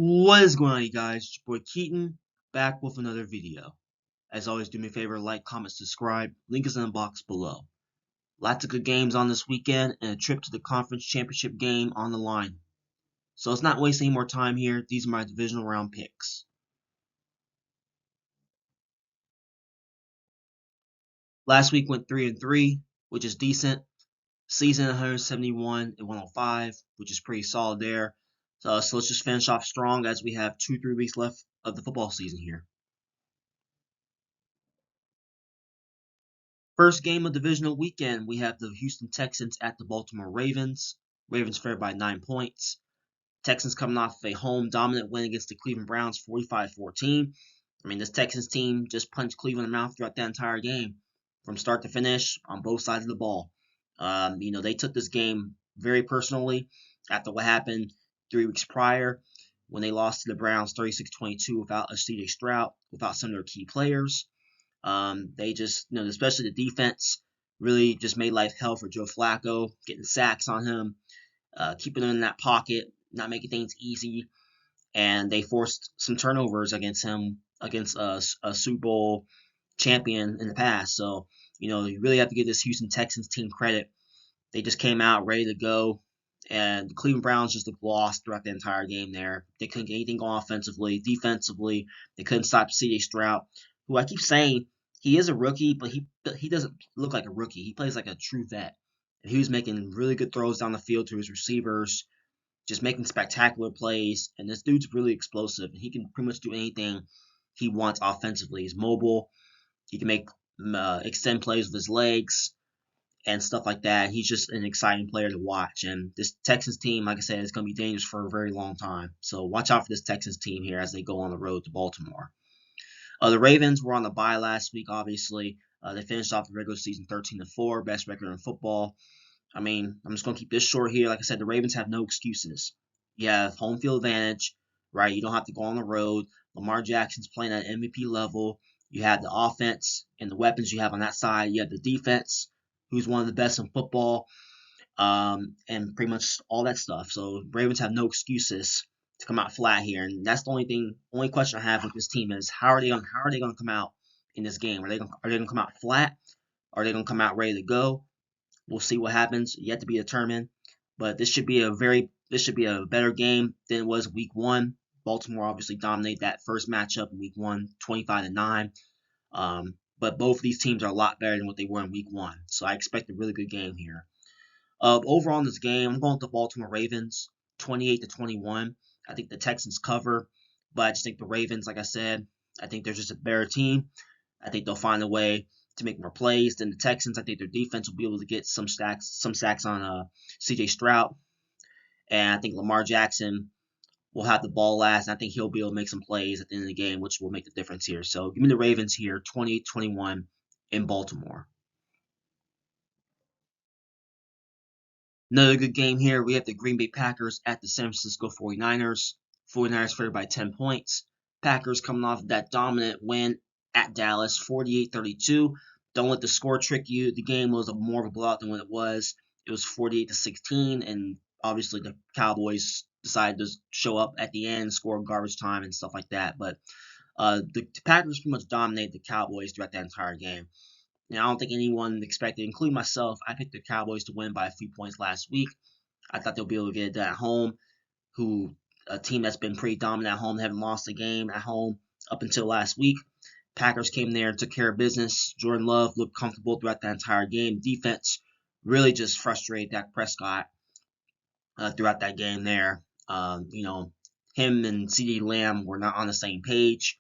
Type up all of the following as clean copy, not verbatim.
What is going on, you guys? It's your boy Keaton, back with another video. As always, do me a favor, like, comment, subscribe. Link is in the box below. Lots of good games on this weekend, and a trip to the conference championship game on the line. So let's not waste any more time here. These are my divisional round picks. Last week went 3-3, which is decent. Season 171 and 105, which is pretty solid there. So let's just finish off strong as we have 2-3 weeks left of the football season here. First game of divisional weekend, we have the Houston Texans at the Baltimore Ravens. Ravens favored by 9 points. Texans coming off a home dominant win against the Cleveland Browns 45-14. I mean, this Texans team just punched Cleveland in the mouth throughout that entire game from start to finish on both sides of the ball. They took this game very personally after what happened 3 weeks prior when they lost to the Browns 36-22 without a CJ Stroud, without some of their key players. They just, especially the defense, really just made life hell for Joe Flacco, getting sacks on him, keeping him in that pocket, not making things easy, and they forced some turnovers against him, against a Super Bowl champion in the past. So, you really have to give this Houston Texans team credit. They just came out ready to go, and the Cleveland Browns just looked lost throughout the entire game there. They couldn't get anything going offensively, defensively. They couldn't stop C.J. Stroud, who I keep saying he is a rookie, but he doesn't look like a rookie. He plays like a true vet. And he was making really good throws down the field to his receivers, just making spectacular plays. And this dude's really explosive. He can pretty much do anything he wants offensively. He's mobile. He can make extend plays with his legs and stuff like that. He's just an exciting player to watch. And this Texans team, like I said, is going to be dangerous for a very long time. So watch out for this Texans team here as they go on the road to Baltimore. The Ravens were on the bye last week, obviously. They finished off the regular season 13-4, best record in football. I mean, I'm just going to keep this short here. Like I said, the Ravens have no excuses. You have home field advantage, right? You don't have to go on the road. Lamar Jackson's playing at MVP level. You have the offense and the weapons you have on that side. You have the defense, who's one of the best in football, and pretty much all that stuff. So Ravens have no excuses to come out flat here, and that's the only question I have with this team is how are they going to come out in this game? Are they going to come out flat? Are they going to come out ready to go? We'll see what happens. Yet to be determined. But this should be a better game than it was week one. Baltimore obviously dominated that first matchup in week one, 25-9. But both of these teams are a lot better than what they were in week one. So I expect a really good game here. Overall in this game, I'm going with the Baltimore Ravens, 28-21. I think the Texans cover, but I just think the Ravens, like I said, I think they're just a better team. I think they'll find a way to make more plays than the Texans. I think their defense will be able to get some sacks on CJ Stroud, and I think Lamar Jackson will have the ball last. And I think he'll be able to make some plays at the end of the game, which will make the difference here. So give me the Ravens here, 28-21 in Baltimore. Another good game here. We have the Green Bay Packers at the San Francisco 49ers. 49ers favored by 10 points. Packers coming off that dominant win at Dallas, 48-32. Don't let the score trick you. The game was more of a blowout than what it was. It was 48-16, and obviously the Cowboys decided to show up at the end, score garbage time and stuff like that. But the Packers pretty much dominated the Cowboys throughout that entire game. Now, I don't think anyone expected, including myself, I picked the Cowboys to win by a few points last week. I thought they'll be able to get it done at home, a team that's been pretty dominant at home, they haven't lost a game at home up until last week. Packers came there and took care of business. Jordan Love looked comfortable throughout that entire game. Defense really just frustrated Dak Prescott throughout that game there. Him and CeeDee Lamb were not on the same page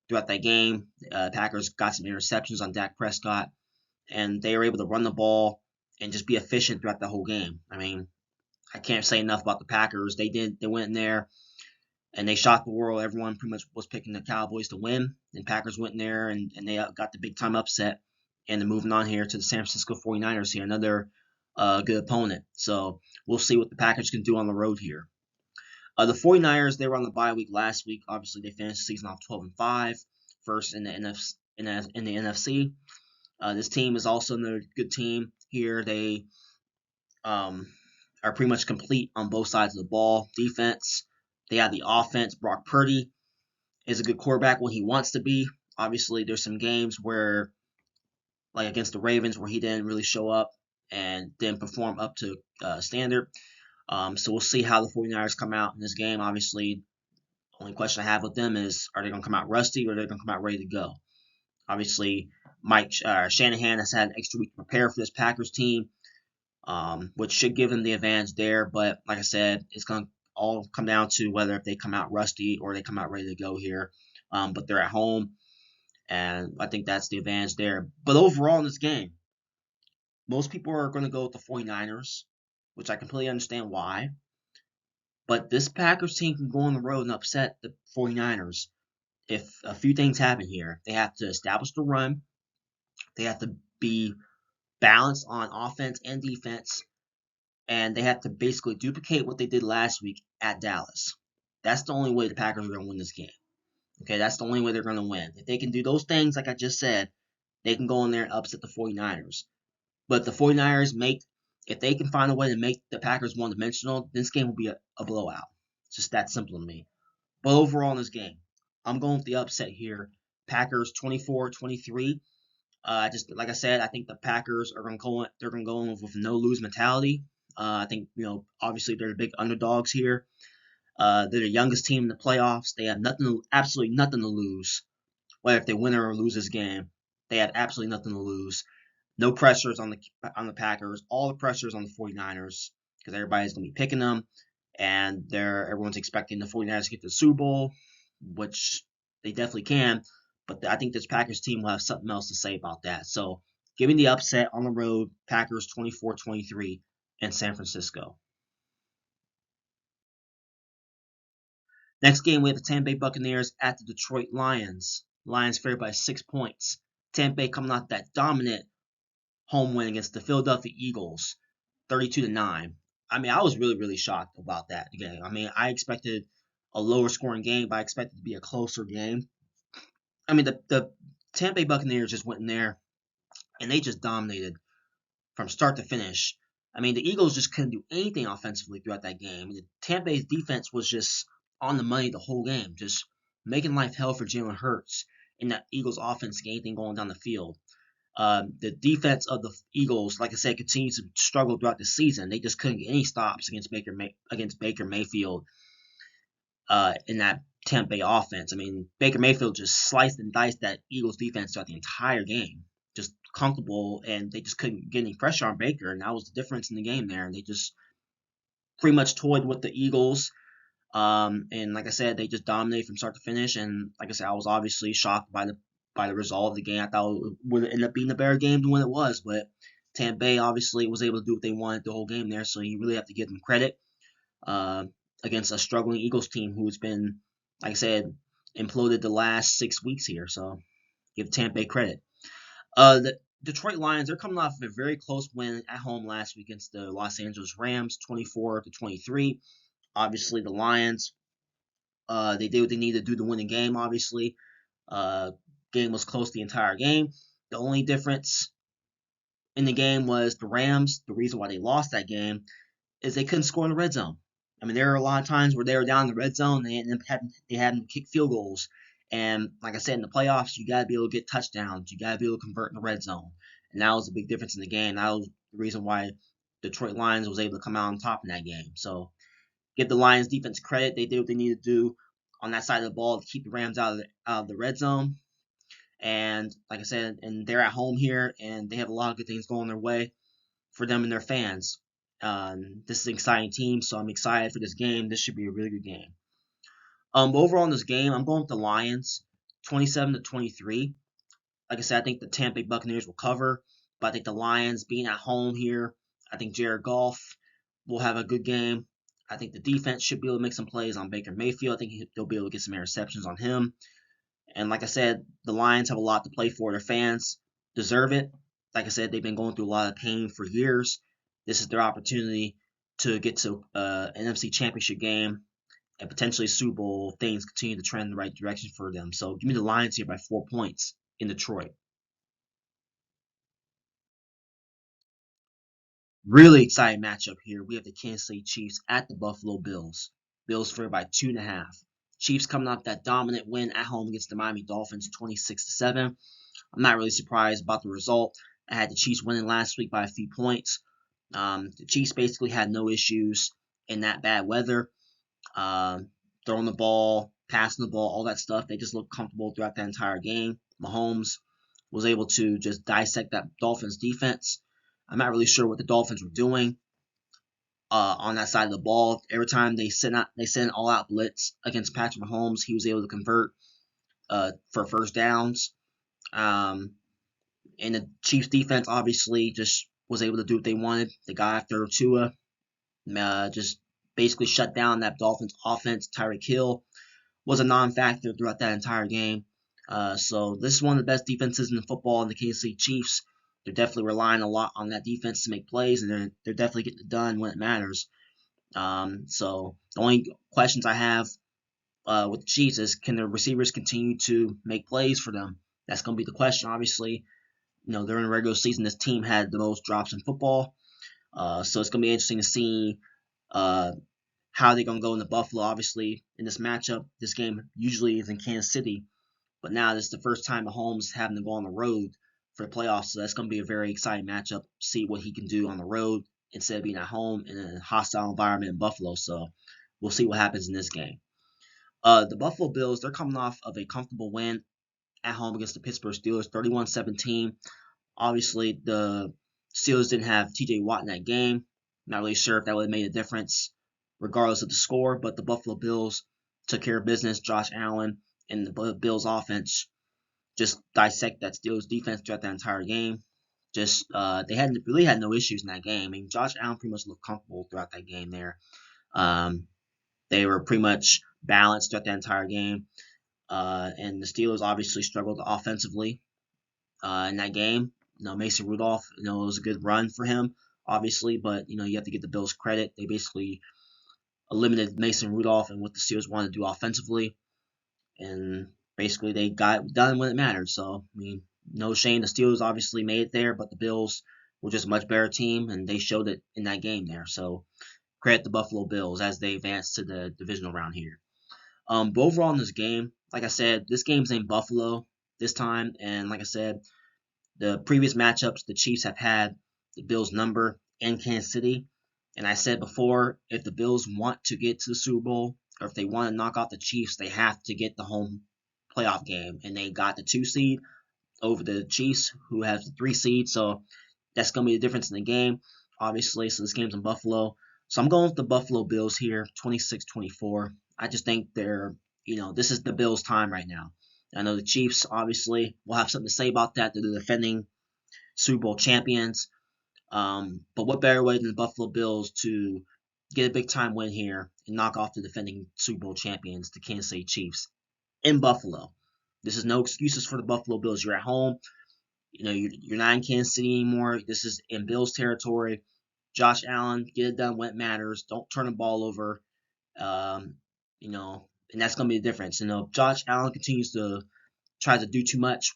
throughout that game. Packers got some interceptions on Dak Prescott, and they were able to run the ball and just be efficient throughout the whole game. I mean, I can't say enough about the Packers. They went in there and they shocked the world. Everyone pretty much was picking the Cowboys to win, and Packers went in there and they got the big time upset. And they're moving on here to the San Francisco 49ers here, another good opponent. So we'll see what the Packers can do on the road here. The 49ers, they were on the bye week last week. Obviously, they finished the season off 12-5, first in the NFC. This team is also another good team here. They are pretty much complete on both sides of the ball. Defense, They have the offense. Brock Purdy is a good quarterback when he wants to be. Obviously, there's some games where, like against the Ravens, where he didn't really show up and didn't perform up to standard. So we'll see how the 49ers come out in this game. Obviously, the only question I have with them is, are they going to come out rusty or are they going to come out ready to go? Obviously, Mike Shanahan has had an extra week to prepare for this Packers team, which should give them the advantage there. But like I said, it's going to all come down to whether if they come out rusty or they come out ready to go here. But they're at home, and I think that's the advantage there. But overall in this game, most people are going to go with the 49ers, which I completely understand why. But this Packers team can go on the road and upset the 49ers if a few things happen here. They have to establish the run. They have to be balanced on offense and defense. And they have to basically duplicate what they did last week at Dallas. That's the only way the Packers are going to win this game. Okay, that's the only way they're going to win. If they can do those things, like I just said, they can go in there and upset the 49ers. But the 49ers if they can find a way to make the Packers one-dimensional, this game will be a blowout. It's just that simple to me. But overall in this game, I'm going with the upset here. Packers 24-23. Just like I said, I think the Packers are going to go. They're going to go in with no lose mentality. I think obviously they're the big underdogs here. They're the youngest team in the playoffs. They have absolutely nothing to lose. Whether if they win or lose this game, they have absolutely nothing to lose. No pressures on the Packers. All the pressures on the 49ers because everybody's going to be picking them, and everyone's expecting the 49ers to get to the Super Bowl, which they definitely can. But I think this Packers team will have something else to say about that. So, giving the upset on the road, Packers 24-23 in San Francisco. Next game, we have the Tampa Bay Buccaneers at the Detroit Lions. Lions favored by 6 points. Tampa Bay coming off that dominant home win against the Philadelphia Eagles, 32-9. I mean, I was really, really shocked about that game. I mean, I expected a lower scoring game, but I expected it to be a closer game. I mean, the Tampa Bay Buccaneers just went in there and they just dominated from start to finish. I mean, the Eagles just couldn't do anything offensively throughout that game. The Tampa Bay's defense was just on the money the whole game, just making life hell for Jalen Hurts in that Eagles offense to get anything going down the field. The defense of the Eagles, like I said, continues to struggle throughout the season. They just couldn't get any stops against Baker Mayfield in that Tampa Bay offense. I mean, Baker Mayfield just sliced and diced that Eagles defense throughout the entire game. Just comfortable, and they just couldn't get any pressure on Baker, and that was the difference in the game there. And they just pretty much toyed with the Eagles. And like I said, they just dominated from start to finish. And like I said, I was obviously shocked by the result of the game. I thought it would end up being a better game than what it was, but Tampa Bay obviously was able to do what they wanted the whole game there. So you really have to give them credit against a struggling Eagles team who's been, like I said, imploded the last 6 weeks here. So give Tampa Bay credit. The Detroit Lions, they're coming off of a very close win at home last week against the Los Angeles Rams, 24-23. Obviously, the Lions, they did what they needed to do to win the game, obviously. Game was close the entire game. The only difference in the game was the Rams. The reason why they lost that game is they couldn't score in the red zone. I mean, there are a lot of times where they were down in the red zone and they had to kick field goals. And like I said, in the playoffs, you got to be able to get touchdowns. You got to be able to convert in the red zone. And that was a big difference in the game. That was the reason why Detroit Lions was able to come out on top in that game. So give the Lions defense credit. They did what they needed to do on that side of the ball to keep the Rams out of the red zone. And like I said, and they're at home here, and they have a lot of good things going their way for them and their fans. This is an exciting team, so I'm excited for this game. This should be a really good game. Overall in this game, I'm going with the Lions, 27-23. Like I said, I think the Tampa Bay Buccaneers will cover, but I think the Lions being at home here, I think Jared Goff will have a good game. I think the defense should be able to make some plays on Baker Mayfield. I think they'll be able to get some interceptions on him. And like I said, the Lions have a lot to play for. Their fans deserve it. Like I said, they've been going through a lot of pain for years. This is their opportunity to get to an NFC Championship game and potentially Super Bowl. Things continue to trend in the right direction for them. So give me the Lions here by 4 points in Detroit. Really exciting matchup here. We have the Kansas City Chiefs at the Buffalo Bills. Bills favored by 2.5. Chiefs coming off that dominant win at home against the Miami Dolphins, 26-7. I'm not really surprised about the result. I had the Chiefs winning last week by a few points. The Chiefs basically had no issues in that bad weather. Throwing the ball, passing the ball, all that stuff. They just looked comfortable throughout the entire game. Mahomes was able to just dissect that Dolphins defense. I'm not really sure what the Dolphins were doing on that side of the ball. Every time they sent an all-out blitz against Patrick Mahomes, he was able to convert for first downs. And the Chiefs defense obviously just was able to do what they wanted. They got after Tua, just basically shut down that Dolphins offense. Tyreek Hill was a non-factor throughout that entire game. So this is one of the best defenses in football in the Kansas City Chiefs. They're definitely relying a lot on that defense to make plays, and they're definitely getting it done when it matters. So the only questions I have with the Chiefs is, can the receivers continue to make plays for them? That's going to be the question. Obviously, during the regular season, this team had the most drops in football. So it's going to be interesting to see how they're going to go into Buffalo. Obviously, in this matchup, this game usually is in Kansas City, but now this is the first time Mahomes having to go on the road for the playoffs. So that's going to be a very exciting matchup. See what he can do on the road instead of being at home in a hostile environment in Buffalo. So we'll see what happens in this game. The Buffalo Bills, they're coming off of a comfortable win at home against the Pittsburgh Steelers, 31-17. Obviously, the Steelers didn't have TJ Watt in that game. Not really sure if that would have made a difference regardless of the score, but the Buffalo Bills took care of business. Josh Allen and the Bills offense just dissect that Steelers defense throughout that entire game. Just they really had no issues in that game. I mean, Josh Allen pretty much looked comfortable throughout that game there. They were pretty much balanced throughout that entire game. And the Steelers obviously struggled offensively in that game. Mason Rudolph, it was a good run for him, obviously, but, you have to give the Bills credit. They basically eliminated Mason Rudolph and what the Steelers wanted to do offensively, and basically they got it done when it mattered. So, I mean, no shame. The Steelers obviously made it there, but the Bills were just a much better team, and they showed it in that game there. So, credit the Buffalo Bills as they advance to the divisional round here. But overall in this game, like I said, this game's in Buffalo this time, and like I said, the previous matchups, the Chiefs have had the Bills' number in Kansas City. And I said before, if the Bills want to get to the Super Bowl, or if they want to knock out the Chiefs, they have to get the home playoff game. And they got the 2 seed over the Chiefs, who has the 3 seed. So that's going to be the difference in the game, obviously. So this game's in Buffalo. So I'm going with the Buffalo Bills here, 26-24. I just think this is the Bills' time right now. I know the Chiefs, obviously, will have something to say about that. They're the defending Super Bowl champions. But what better way than the Buffalo Bills to get a big-time win here and knock off the defending Super Bowl champions, the Kansas City Chiefs, in Buffalo. This is no excuses for the Buffalo Bills. You're at home. You're not in Kansas City anymore. This is in Bills territory. Josh Allen, get it done when it matters. Don't turn the ball over. And that's going to be the difference. Josh Allen continues to try to do too much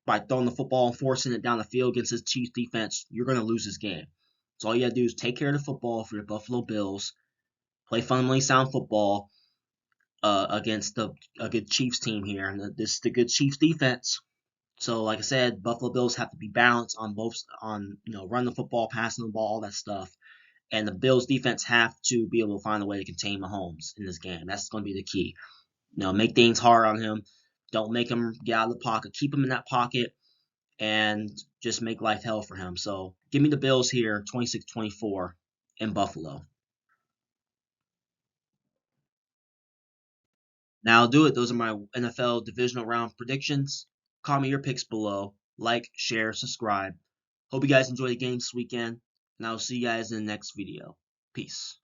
by throwing the football and forcing it down the field against his Chiefs defense. You're going to lose this game. So all you got to do is take care of the football for your Buffalo Bills, play fundamentally sound football against a good Chiefs team here. And this is the good Chiefs defense. So like I said, Buffalo Bills have to be balanced on run the football, passing the ball, all that stuff. And the Bills defense have to be able to find a way to contain Mahomes in this game. That's going to be the key. Make things hard on him. Don't make him get out of the pocket. Keep him in that pocket and just make life hell for him. So give me the Bills here, 26-24 in Buffalo. Now I'll do it. Those are my NFL divisional round predictions. Comment your picks below. Like, share, subscribe. Hope you guys enjoy the game this weekend. And I'll see you guys in the next video. Peace.